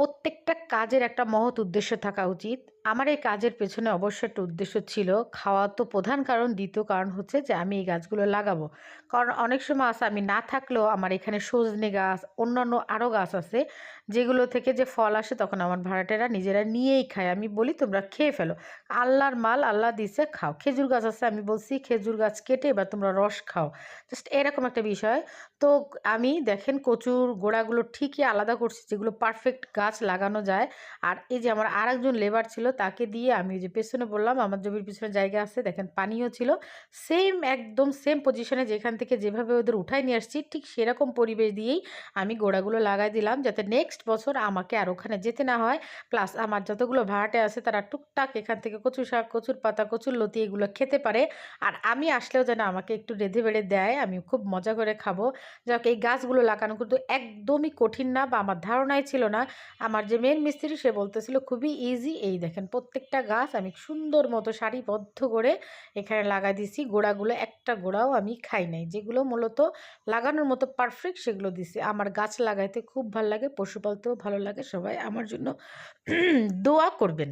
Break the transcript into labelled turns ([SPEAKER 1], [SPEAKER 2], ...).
[SPEAKER 1] প্রত্যেকটা কাজের একটা মহৎ উদ্দেশ্য থাকা উচিত। আমার এই কাজের পেছনে অবশ্যই একটা উদ্দেশ্য ছিল। খাওয়া তো প্রধান কারণ, দ্বিতীয় কারণ হচ্ছে যে আমি এই গাছগুলো লাগাবো। কারণ অনেক সময় আছে আমি না থাকলেও আমার এখানে সজনে গাছ, অন্যান্য আরও গাছ আছে যেগুলো থেকে যে ফল আসে তখন আমার ভাড়াটেরা নিজেরা নিয়েই খায়। আমি বলি তোমরা খেয়ে ফেলো। আল্লাহর মাল আল্লাহ দিছে খাও। খেজুর গাছ আছে আমি বলছি খেজুর গাছ কেটে এবার তোমরা রস খাও। জাস্ট এরকম একটা বিষয়। তো আমি দেখেন কচুর গোড়াগুলো ঠিকই আলাদা করছি যেগুলো পারফেক্ট গাছ লাগানো যায়। আর এই যে আমার আরেকজন লেবার ছিল তাকে দিয়ে আমি ওই যে পেছনে বললাম আমার জমির পিছনে জায়গা আছে দেখেন পানিও ছিল। সেম একদম সেম পজিশনে যেখান থেকে যেভাবে ওদের উঠায় নিয়ে আসছি ঠিক সেরকম পরিবেশ দিয়েই আমি গোড়াগুলো লাগাই দিলাম যাতে নেক্সট বছর আমাকে আর ওখানে যেতে না হয়। প্লাস আমার যতগুলো ভাড়াটে আছে তারা টুকটাক এখান থেকে কচু শাক, কচুর পাতা, কচুর লতি এগুলো খেতে পারে। আর আমি আসলেও যেন আমাকে একটু রেঁধে বেড়ে দেয়, আমি খুব মজা করে খাবো। যাক এই গাছগুলো লাগানো কিন্তু একদমই কঠিন না বা আমার ধারণাই ছিল না। আমার যে মেন মিস্ত্রি সে বলতেছিল খুবই ইজি। এই দেখেন প্রত্যেকটা গাছ আমি সুন্দর মতো সারিবদ্ধ করে এখানে লাগাই দিছি। গোড়াগুলো একটা গোড়াও আমি খাই নাই, যেগুলো মূলত লাগানোর মতো পারফেক্ট সেগুলো দিছি। আমার গাছ লাগাইতে খুব ভালো লাগে, পশু পালতেও ভালো লাগে। সবাই আমার জন্য দোয়া করবেন।